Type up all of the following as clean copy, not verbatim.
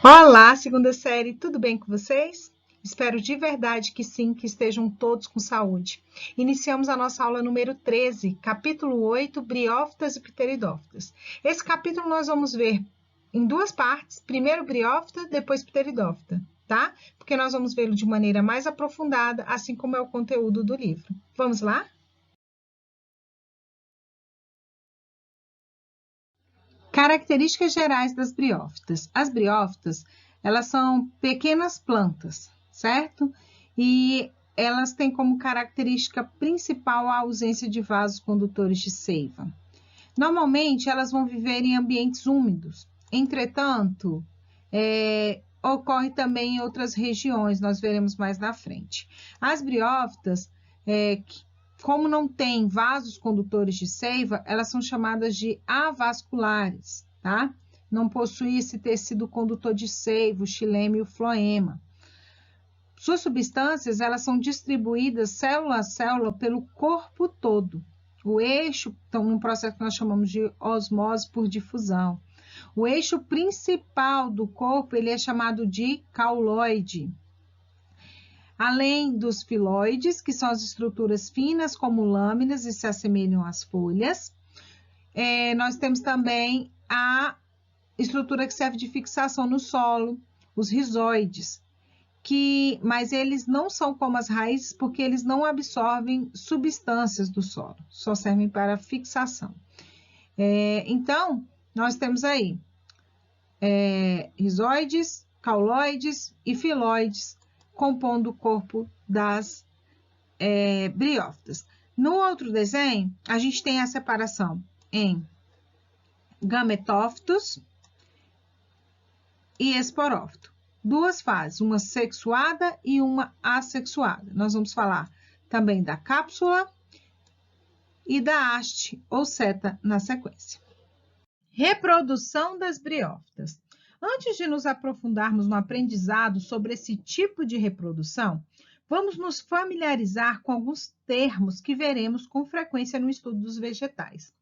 Olá, segunda série, tudo bem com vocês? Espero de verdade que sim, que estejam todos com saúde. Iniciamos a nossa aula número 13, capítulo 8, Briófitas e Pteridófitas. Esse capítulo nós vamos ver em duas partes, primeiro Briófita, depois Pteridófita, tá? Porque nós vamos vê-lo de maneira mais aprofundada, assim como é o conteúdo do livro. Vamos lá? Características gerais das briófitas. As briófitas, elas são pequenas plantas, certo? E elas têm como característica principal a ausência de vasos condutores de seiva. Normalmente, elas vão viver em ambientes úmidos. Entretanto, ocorre também em outras regiões, nós veremos mais na frente. As briófitas, como não tem vasos condutores de seiva, elas são chamadas de avasculares, tá? Não possui esse tecido condutor de seiva, o xilema e o floema. Suas substâncias, elas são distribuídas célula a célula pelo corpo todo. O eixo, então, num processo que nós chamamos de osmose por difusão. O eixo principal do corpo, ele é chamado de cauloide. Além dos filoides, que são as estruturas finas como lâminas e se assemelham às folhas, nós temos também a estrutura que serve de fixação no solo, os rizoides, mas eles não são como as raízes porque eles não absorvem substâncias do solo, só servem para fixação. Então, nós temos aí rizoides, cauloides e filoides, compondo o corpo das briófitas. No outro desenho, a gente tem a separação em gametófitos e esporófito. Duas fases, uma sexuada e uma assexuada. Nós vamos falar também da cápsula e da haste ou seta na sequência. Reprodução das briófitas. Antes de nos aprofundarmos no aprendizado sobre esse tipo de reprodução, vamos nos familiarizar com alguns termos que veremos com frequência no estudo dos vegetais.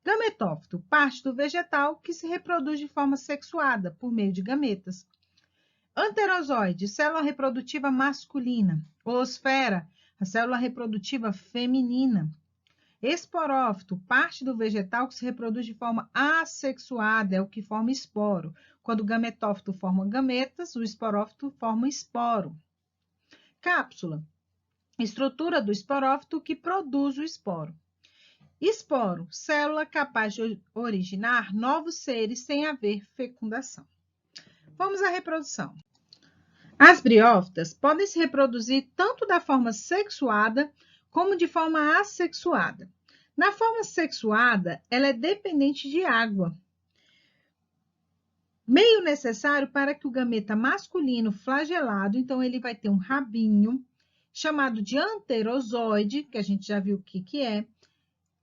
Gametófito, parte do vegetal que se reproduz de forma sexuada, por meio de gametas. Anterozoide, célula reprodutiva masculina. Oosfera, a célula reprodutiva feminina. Esporófito, parte do vegetal que se reproduz de forma assexuada, é o que forma esporo. Quando o gametófito forma gametas, o esporófito forma esporo. Cápsula, estrutura do esporófito que produz o esporo. Esporo, célula capaz de originar novos seres sem haver fecundação. Vamos à reprodução. As briófitas podem se reproduzir tanto da forma sexuada como de forma assexuada. Na forma sexuada, ela é dependente de água, meio necessário para que o gameta masculino flagelado, então ele vai ter um rabinho, chamado de anterozoide, que a gente já viu o que é,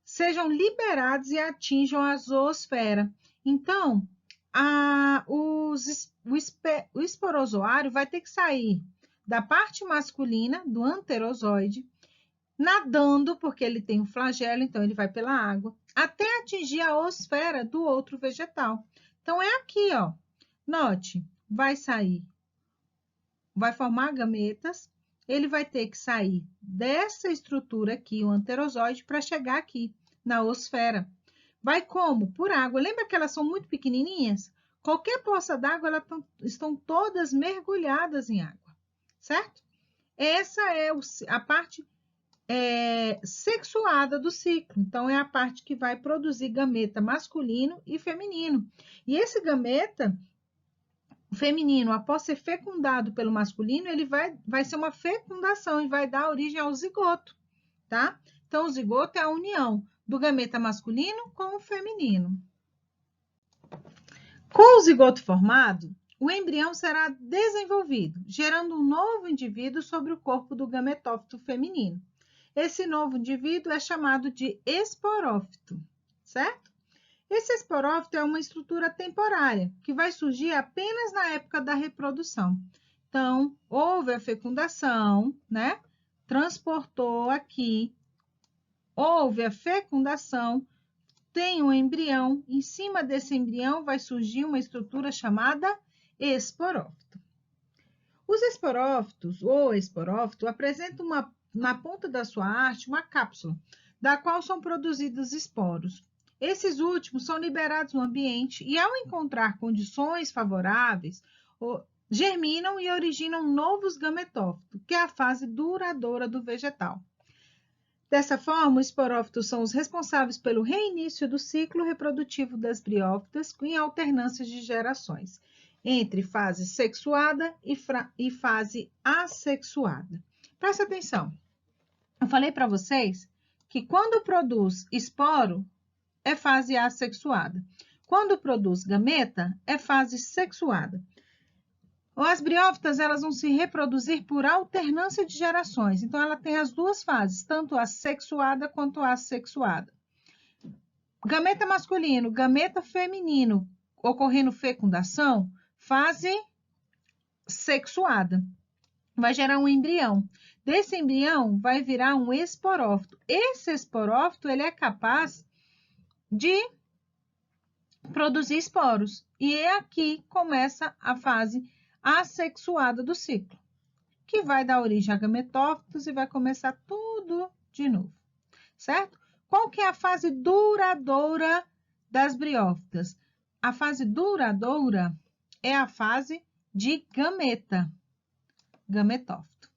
sejam liberados e atinjam a zoosfera. Então, o esporozoário vai ter que sair da parte masculina, do anterozoide, nadando, porque ele tem um flagelo, então ele vai pela água, até atingir a osfera do outro vegetal. Então, é aqui, ó. Note, vai sair, vai formar gametas, ele vai ter que sair dessa estrutura aqui, o anterozoide, para chegar aqui, na osfera. Vai como? Por água. Lembra que elas são muito pequenininhas? Qualquer poça d'água, elas estão todas mergulhadas em água, certo? Essa é a parte sexuada do ciclo. Então, é a parte que vai produzir gameta masculino e feminino. E esse gameta feminino, após ser fecundado pelo masculino, ele vai ser uma fecundação e vai dar origem ao zigoto, tá? Então, o zigoto é a união do gameta masculino com o feminino. Com o zigoto formado, o embrião será desenvolvido, gerando um novo indivíduo sobre o corpo do gametófito feminino. Esse novo indivíduo é chamado de esporófito, certo? Esse esporófito é uma estrutura temporária, que vai surgir apenas na época da reprodução. Então, houve a fecundação, né? Transportou aqui, houve a fecundação, tem um embrião, em cima desse embrião vai surgir uma estrutura chamada esporófito. Os esporófitos, ou esporófito, apresentam na ponta da sua haste uma cápsula, da qual são produzidos esporos. Esses últimos são liberados no ambiente e, ao encontrar condições favoráveis, germinam e originam novos gametófitos, que é a fase duradoura do vegetal. Dessa forma, os esporófitos são os responsáveis pelo reinício do ciclo reprodutivo das briófitas em alternâncias de gerações, entre fase sexuada e fase assexuada. Presta atenção. Eu falei para vocês que quando produz esporo, é fase assexuada. Quando produz gameta, é fase sexuada. As briófitas, elas vão se reproduzir por alternância de gerações. Então, ela tem as duas fases, tanto a sexuada quanto a assexuada. Gameta masculino, gameta feminino, ocorrendo fecundação, fase sexuada. Vai gerar um embrião. Desse embrião, vai virar um esporófito. Esse esporófito, ele é capaz de produzir esporos. E é aqui começa a fase assexuada do ciclo, que vai dar origem a gametófitos e vai começar tudo de novo, certo? Qual que é a fase duradoura das briófitas? A fase duradoura é a fase de gameta, gametófito,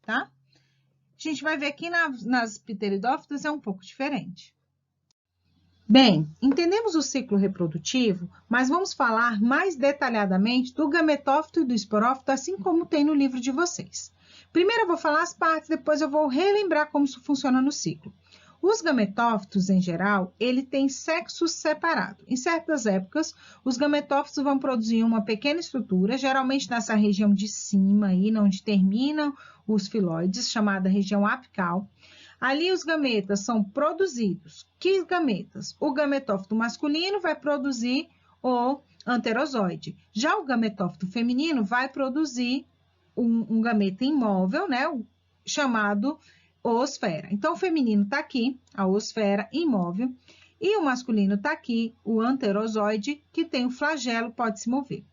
tá? A gente vai ver aqui nas pteridófitas é um pouco diferente. Bem, entendemos o ciclo reprodutivo, mas vamos falar mais detalhadamente do gametófito e do esporófito, assim como tem no livro de vocês. Primeiro eu vou falar as partes, depois eu vou relembrar como isso funciona no ciclo. Os gametófitos, em geral, ele tem sexo separado. Em certas épocas, os gametófitos vão produzir uma pequena estrutura, geralmente nessa região de cima, aí, onde terminam os filóides, chamada região apical. Ali os gametas são produzidos. Que gametas? O gametófito masculino vai produzir o anterozoide. Já o gametófito feminino vai produzir um gameta imóvel, né? Chamado oosfera. Então, o feminino está aqui, a oosfera imóvel, e o masculino está aqui, o anterozoide, que tem o flagelo, pode se mover.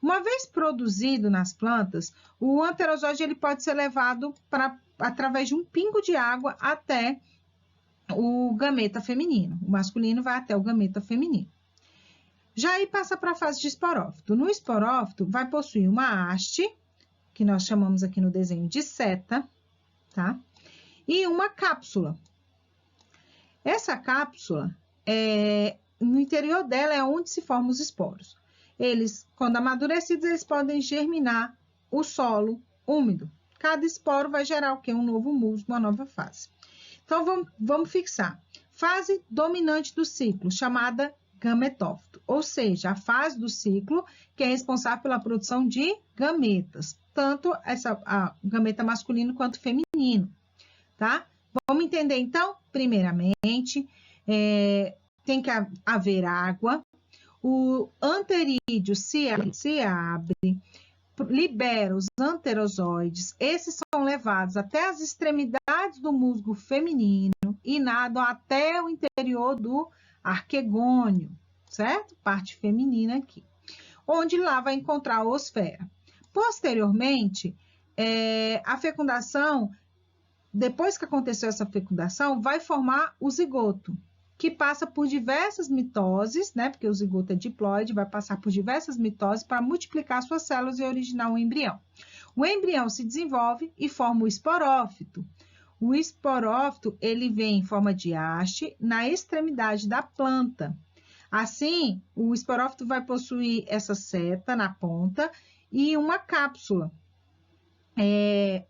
Uma vez produzido nas plantas, o anterozoide ele pode ser levado através de um pingo de água até o gameta feminino. O masculino vai até o gameta feminino. Já aí passa para a fase de esporófito. No esporófito, vai possuir uma haste, que nós chamamos aqui no desenho de seta, tá? E uma cápsula. Essa cápsula, no interior dela é onde se formam os esporos. Eles, quando amadurecidos, eles podem germinar o solo úmido. Cada esporo vai gerar o quê? Um novo musgo, uma nova fase. Então, vamos fixar. Fase dominante do ciclo, chamada gametófito. Ou seja, a fase do ciclo que é responsável pela produção de gametas. Tanto a gameta masculino quanto feminino, tá? Vamos entender, então? Primeiramente, tem que haver água. O anterídeo se abre, libera os anterozoides, esses são levados até as extremidades do musgo feminino e nadam até o interior do arquegônio, certo? Parte feminina aqui, onde lá vai encontrar a oosfera. Posteriormente, a fecundação, depois que aconteceu essa fecundação, vai formar o zigoto, que passa por diversas mitoses, né? Porque o zigoto é diploide, vai passar por diversas mitoses para multiplicar suas células e originar um embrião. O embrião se desenvolve e forma o esporófito. O esporófito, ele vem em forma de haste na extremidade da planta. Assim, o esporófito vai possuir essa seta na ponta e uma cápsula.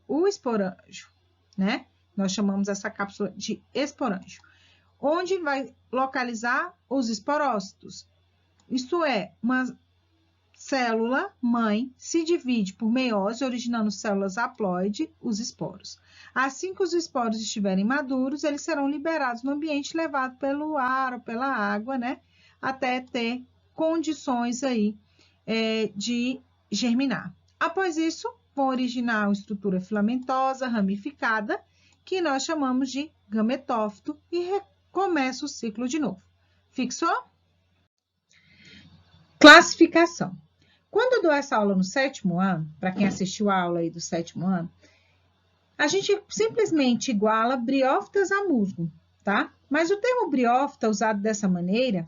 O esporângio, né? Nós chamamos essa cápsula de esporângio. Onde vai localizar os esporócitos. Isto é, uma célula mãe se divide por meiose, originando células haploide, os esporos. Assim que os esporos estiverem maduros, eles serão liberados no ambiente, levados pelo ar ou pela água, né? Até ter condições aí de germinar. Após isso, vão originar uma estrutura filamentosa, ramificada, que nós chamamos de gametófito e começa o ciclo de novo. Fixou? Classificação. Quando eu dou essa aula no 7º ano, para quem assistiu a aula aí do 7º ano, a gente simplesmente iguala briófitas a musgo, tá? Mas o termo briófita, usado dessa maneira,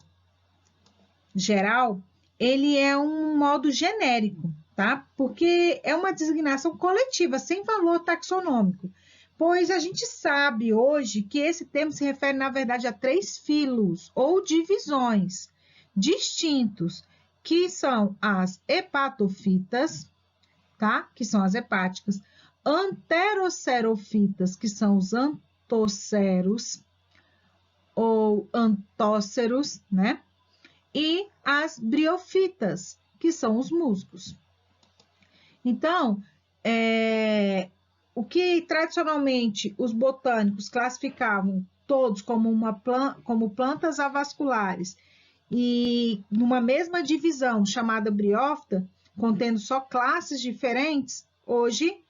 geral, ele é um modo genérico, tá? Porque é uma designação coletiva, sem valor taxonômico. Pois a gente sabe hoje que esse termo se refere, na verdade, a 3 filos ou divisões distintos, que são as hepatofitas, tá? Que são as hepáticas, anterocerofitas, que são os antóceros ou antóceros, né? E as briofitas, que são os musgos. Então, o que tradicionalmente os botânicos classificavam todos como plantas avasculares e numa mesma divisão chamada briófita, contendo só classes diferentes, hoje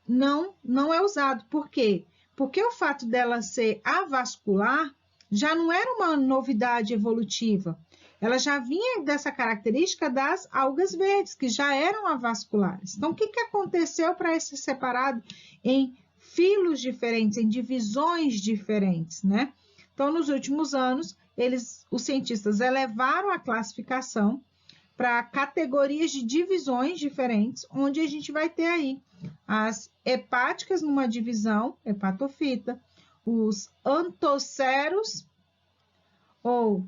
não é usado. Por quê? Porque o fato dela ser avascular já não era uma novidade evolutiva. Ela já vinha dessa característica das algas verdes, que já eram avasculares. Então, o que aconteceu para ser separado em filos diferentes, em divisões diferentes, né? Então, nos últimos anos, os cientistas elevaram a classificação para categorias de divisões diferentes, onde a gente vai ter aí as hepáticas numa divisão, hepatofita, os antóceros, ou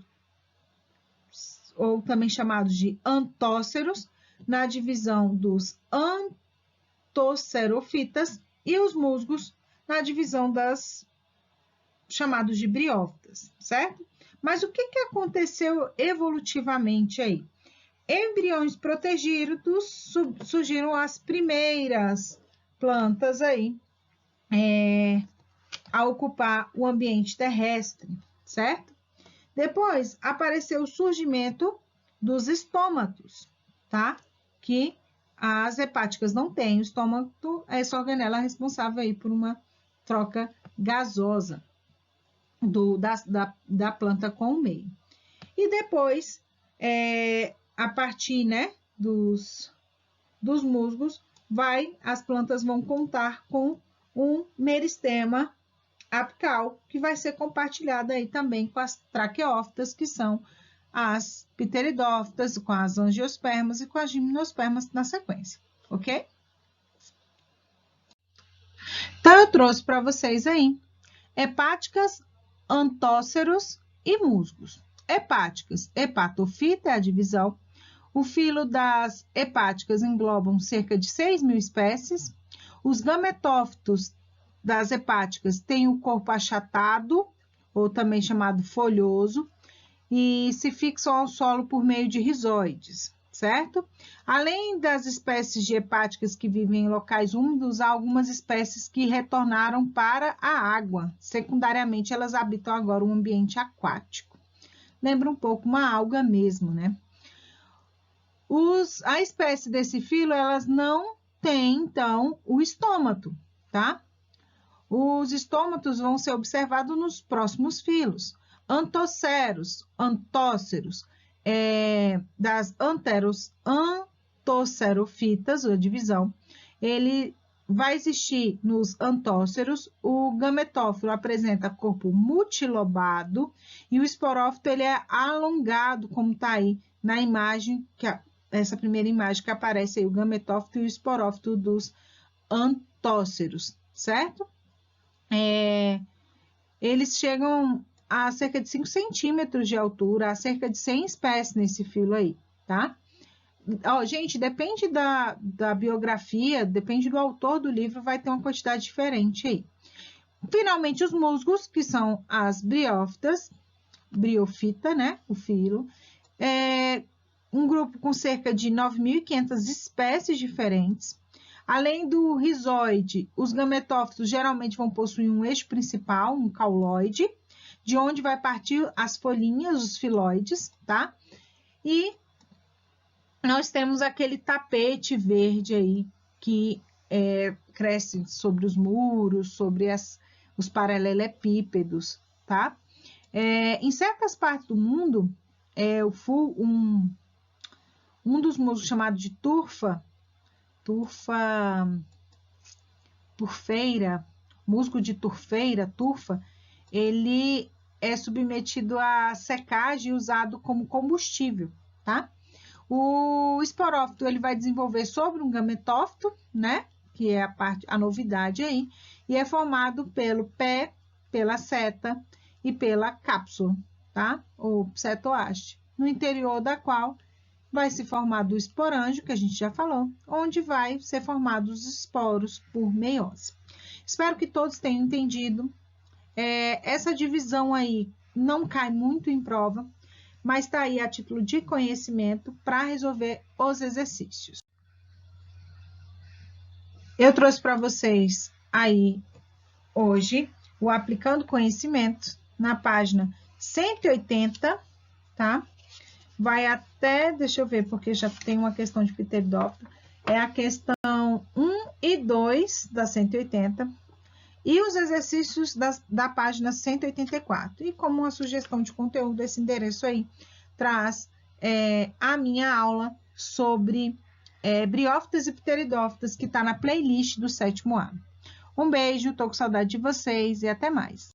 também chamados de antóceros, na divisão dos antocerofitas, e os musgos na divisão das chamados de briófitas, certo? Mas o que aconteceu evolutivamente aí? Embriões protegidos, surgiram as primeiras plantas aí a ocupar o ambiente terrestre, certo? Depois apareceu o surgimento dos estômatos, tá? Que as hepáticas não têm. O estômato é essa organela responsável aí por uma troca gasosa da planta com o meio. E depois, a partir, né, dos musgos, as plantas vão contar com um meristema apical, que vai ser compartilhado aí também com as traqueófitas, que são as pteridófitas, com as angiospermas e com as gimnospermas na sequência, ok? Então, eu trouxe para vocês aí hepáticas, antóceros e musgos. Hepáticas, hepatofita é a divisão. O filo das hepáticas englobam cerca de 6.000 espécies. Os gametófitos das hepáticas têm o corpo achatado, ou também chamado folhoso, e se fixam ao solo por meio de rizóides, certo? Além das espécies de hepáticas que vivem em locais úmidos, há algumas espécies que retornaram para a água. Secundariamente, elas habitam agora um ambiente aquático. Lembra um pouco uma alga mesmo, né? A espécie desse filo, elas não têm, então, o estômato, tá? Os estômatos vão ser observados nos próximos filos. Antóceros, das antocerofitas, a divisão, ele vai existir nos antóceros. O gametófilo apresenta corpo multilobado e o esporófito ele é alongado, como está aí na imagem, essa primeira imagem que aparece aí, o gametófito e o esporófito dos antóceros, certo? Eles chegam a cerca de 5 centímetros de altura, há cerca de 100 espécies nesse filo aí, tá? Gente, depende da biografia, depende do autor do livro, vai ter uma quantidade diferente aí. Finalmente, os musgos, que são as briófitas, briofita, né, o filo, um grupo com cerca de 9.500 espécies diferentes. Além do rizoide, os gametófitos geralmente vão possuir um eixo principal, um cauloide, de onde vai partir as folhinhas, os filóides, tá? E nós temos aquele tapete verde aí que cresce sobre os muros, sobre os paralelepípedos, tá? Em certas partes do mundo, um um dos musgos chamado de turfa turfeira, musgo de turfa, ele é submetido a secagem e usado como combustível, tá? O esporófito, ele vai desenvolver sobre um gametófito, né? Que é a novidade aí, e é formado pelo pé, pela seta e pela cápsula, tá? Ou cetoaste, no interior da qual vai se formar do esporângio, que a gente já falou, onde vai ser formados os esporos por meiose. Espero que todos tenham entendido. Essa divisão aí não cai muito em prova, mas está aí a título de conhecimento para resolver os exercícios. Eu trouxe para vocês aí hoje o Aplicando Conhecimento na página 180, tá? Vai até, deixa eu ver, porque já tem uma questão de pteridófito, é a questão 1 e 2 da 180 e os exercícios da página 184. E como uma sugestão de conteúdo, esse endereço aí traz a minha aula sobre briófitas e pteridófitas, que está na playlist do 7º ano. Um beijo, tô com saudade de vocês e até mais.